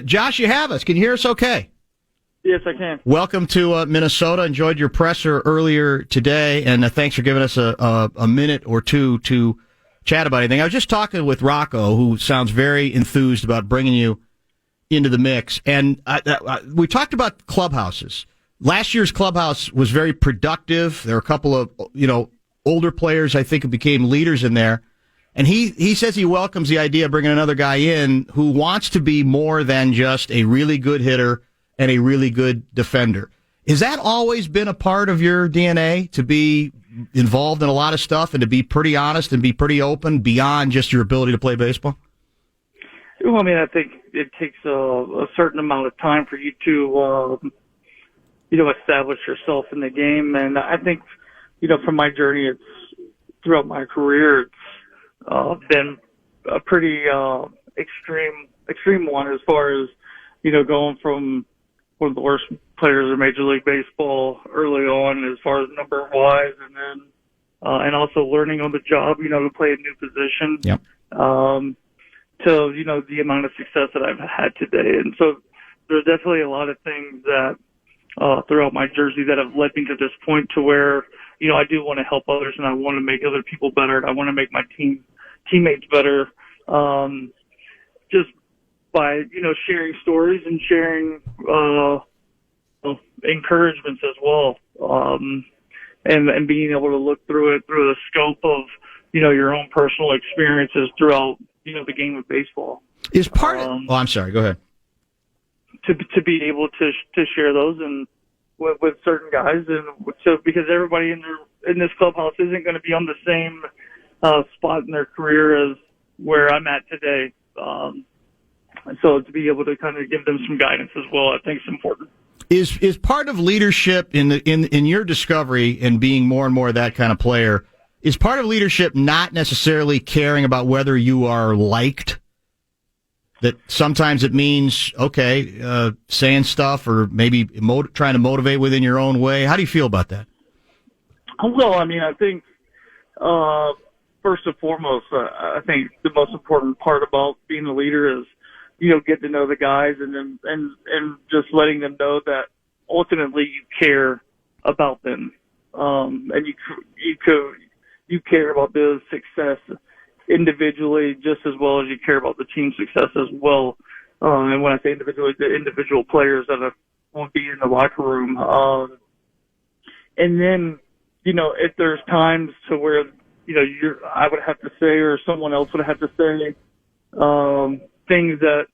Josh, you have us. Can you hear us okay? Yes, I can. Welcome to Minnesota. Enjoyed your presser earlier today, and thanks for giving us a minute or two to chat about anything. I was just talking with Rocco, who sounds very enthused about bringing you into the mix, and we talked about clubhouses. Last year's clubhouse was very productive. There were a couple of older players, I think, who became leaders in there. And he says he welcomes the idea of bringing another guy in who wants to be more than just a really good hitter and a really good defender. Has that always been a part of your DNA, to be involved in a lot of stuff and to be pretty honest and be pretty open beyond just your ability to play baseball? Well, I mean, I think it takes a certain amount of time for you to, establish yourself in the game. And I think, from my journey, throughout my career, it's been a pretty extreme one, as far as, going from one of the worst players in Major League Baseball early on, as far as number wise, and then and also learning on the job, to play a new position. Yep. To the amount of success that I've had today. And so there's definitely a lot of things that throughout my jersey that have led me to this point, to where I do want to help others, and I want to make other people better, and I want to make my teammates better, just by sharing stories and sharing encouragements as well, and being able to look through it through the scope of your own personal experiences throughout the game of baseball. Is part of, I'm sorry, go ahead. To be able to share those and with certain guys, and so because everybody in this clubhouse isn't going to be on the same spot in their career as where I'm at today. And so to be able to kind of give them some guidance as well, I think is important. Is part of leadership in your discovery and being more and more that kind of player, is part of leadership not necessarily caring about whether you are liked? That sometimes it means, saying stuff or maybe trying to motivate within your own way. How do you feel about that? Well, I mean, I think first and foremost, I think the most important part about being a leader is, get to know the guys and just letting them know that ultimately you care about them, and you care about their success individually just as well as you care about the team's success as well. And when I say individually, the individual players that won't be in the locker room. And then, if there's times to where, I would have to say, or someone else would have to say, things that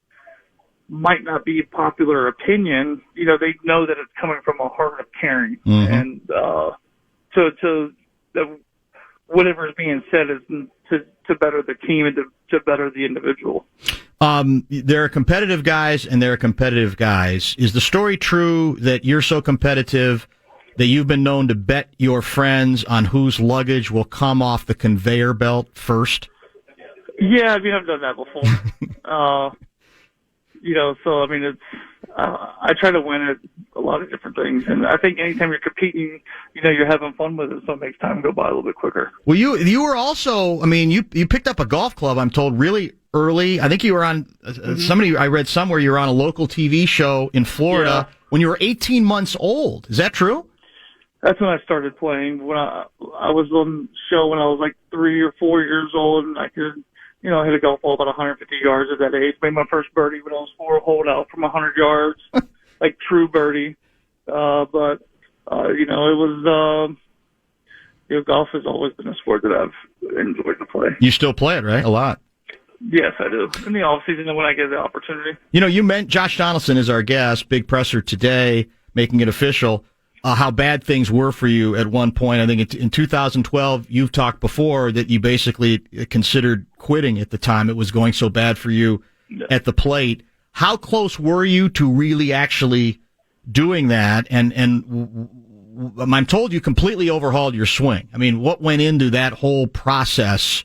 might not be popular opinion, they know that it's coming from a heart of caring. Mm-hmm. And, whatever is being said is to better the team and to better the individual. There are competitive guys and there are competitive guys. Is the story true that you're so competitive that you've been known to bet your friends on whose luggage will come off the conveyor belt first? Yeah, I mean, I've done that before. So, I mean, it's, I try to win at a lot of different things. And I think anytime you're competing, you're having fun with it, so it makes time go by a little bit quicker. Well, you were also, I mean, you picked up a golf club, I'm told, really early. I think you were on, I read somewhere you were on a local TV show in Florida when you were 18 months old. Is that true? That's when I started playing. When I was on the show when I was like 3 or 4 years old, and I could, hit a golf ball about 150 yards at that age. Made my first birdie when I was 4, hold out from 100 yards, like true birdie. But it was, golf has always been a sport that I've enjoyed to play. You still play it, right? A lot. Yes, I do. In the off season when I get the opportunity. You meant Josh Donaldson is our guest, big presser today, making it official. How bad things were for you at one point. I think in 2012, you've talked before that you basically considered quitting at the time. It was going so bad for you at the plate. How close were you to really actually doing that? And I'm told you completely overhauled your swing. I mean, what went into that whole process,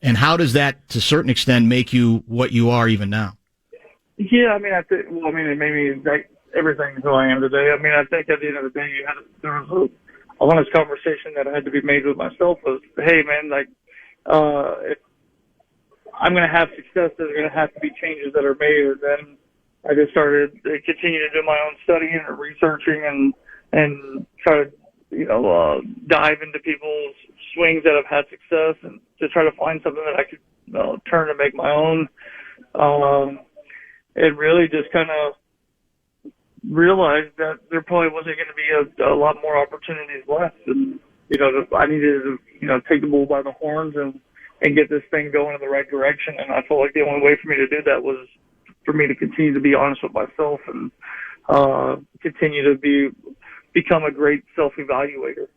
and how does that, to a certain extent, make you what you are even now? Yeah, I mean, it made me like everything who I am today. I mean, I think at the end of the day, there was a honest conversation that had to be made with myself was, hey, man, like, if I'm going to have success, there's going to have to be changes that are made, and then I just started to continue to do my own studying and researching and try to, dive into people's swings that have had success and to try to find something that I could turn to make my own. And really just kind of realized that there probably wasn't going to be a lot more opportunities left. And, I needed to, take the bull by the horns and get this thing going in the right direction. And I felt like the only way for me to do that was for me to continue to be honest with myself and continue to become a great self-evaluator.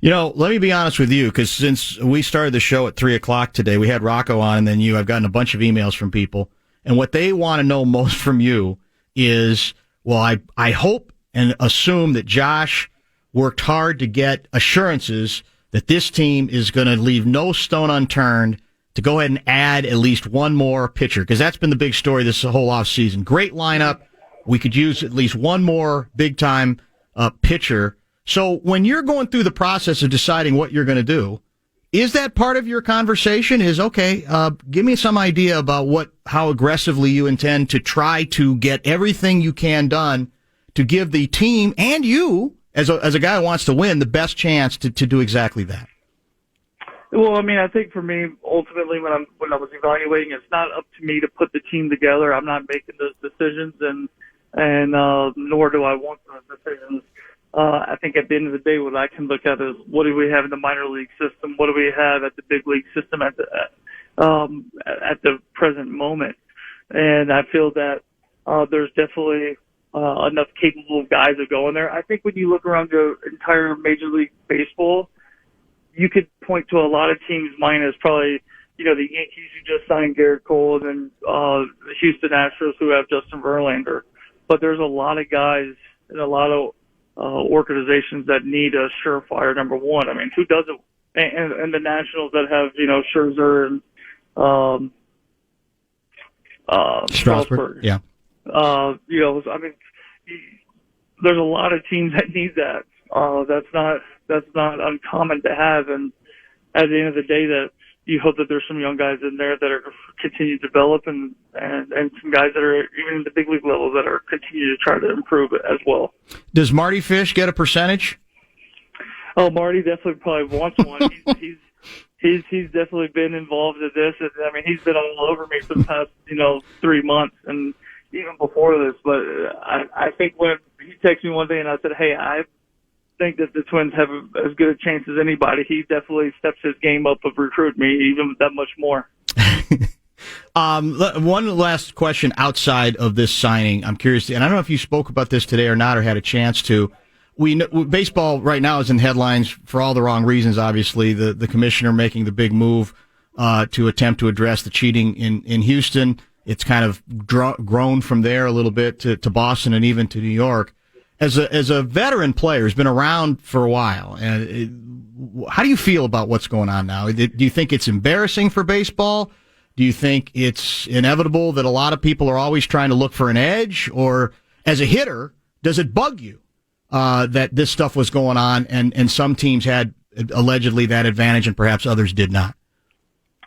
Let me be honest with you, because since we started the show at 3:00 today, we had Rocco on and then you. I've gotten a bunch of emails from people. And what they want to know most from you is, well, I hope and assume that Josh worked hard to get assurances that this team is going to leave no stone unturned to go ahead and add at least one more pitcher, because that's been the big story this whole offseason. Great lineup. We could use at least one more big-time pitcher. So when you're going through the process of deciding what you're going to do, is that part of your conversation? Is, okay, give me some idea about how aggressively you intend to try to get everything you can done to give the team and you, as a guy who wants to win, the best chance to do exactly that? Well, I think for me, ultimately, when I was evaluating, it's not up to me to put the team together. I'm not making those decisions, and nor do I want those decisions. I think at the end of the day, what I can look at is what do we have in the minor league system? What do we have at the big league system at the present moment? And I feel that there's definitely enough capable guys that go in there. I think when you look around the entire Major League Baseball, you could point to a lot of teams minus probably, the Yankees who just signed Garrett Cole and then the Houston Astros who have Justin Verlander. But there's a lot of guys and a lot of organizations that need a surefire number one. Who doesn't? And the Nationals that have, Scherzer and Strasburg. Yeah. There's a lot of teams that need that. That's not uncommon to have. And at the end of the day, that you hope that there's some young guys in there that are continue to develop and some guys that are even in the big league level that are continue to try to improve it as well. Does Marty Fish get a percentage? Oh, Marty definitely probably wants one. He's definitely been involved in this. He's been all over me for the past 3 months and even before this. But I think when he texted me one day and I said, "Hey, I think that the Twins have as good a chance as anybody," he definitely steps his game up of recruit me even that much more. One last question outside of this signing. I'm curious, and I don't know if you spoke about this today or not or had a chance to. We know, baseball right now is in headlines for all the wrong reasons, obviously. The commissioner making the big move to attempt to address the cheating in Houston. It's kind of grown from there a little bit to Boston and even to New York. As a veteran player who's been around for a while, how do you feel about what's going on now? Do you think it's embarrassing for baseball? Do you think it's inevitable that a lot of people are always trying to look for an edge? Or as a hitter, does it bug you that this stuff was going on and some teams had allegedly that advantage and perhaps others did not?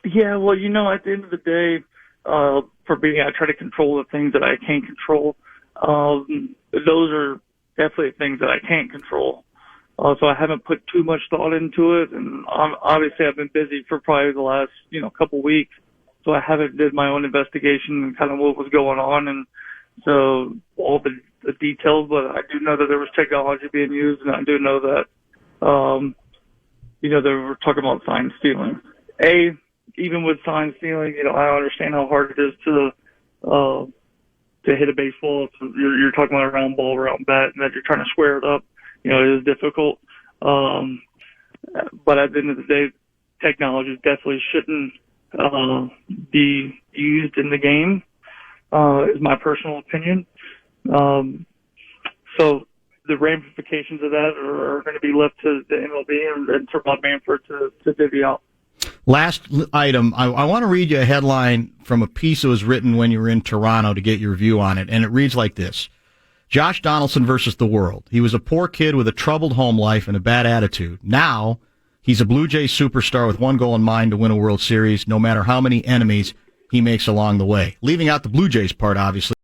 Yeah, well, at the end of the day, for me, I try to control the things that I can't control. Those are definitely things that I can't control. So I haven't put too much thought into it. And obviously I've been busy for probably the last, couple weeks. So I haven't did my own investigation and kind of what was going on. And so all the details, but I do know that there was technology being used. And I do know that, they were talking about sign stealing. Even with sign stealing, I understand how hard it is to hit a baseball. So you're talking about a round ball, round bat, and that you're trying to square it up. It is difficult. But at the end of the day, technology definitely shouldn't be used in the game, is my personal opinion. So the ramifications of that are going to be left to the MLB and to Rob Manfred to divvy out. Last item, I want to read you a headline from a piece that was written when you were in Toronto to get your view on it, and it reads like this. Josh Donaldson versus the world. He was a poor kid with a troubled home life and a bad attitude. Now, he's a Blue Jays superstar with one goal in mind to win a World Series, no matter how many enemies he makes along the way. Leaving out the Blue Jays part, obviously.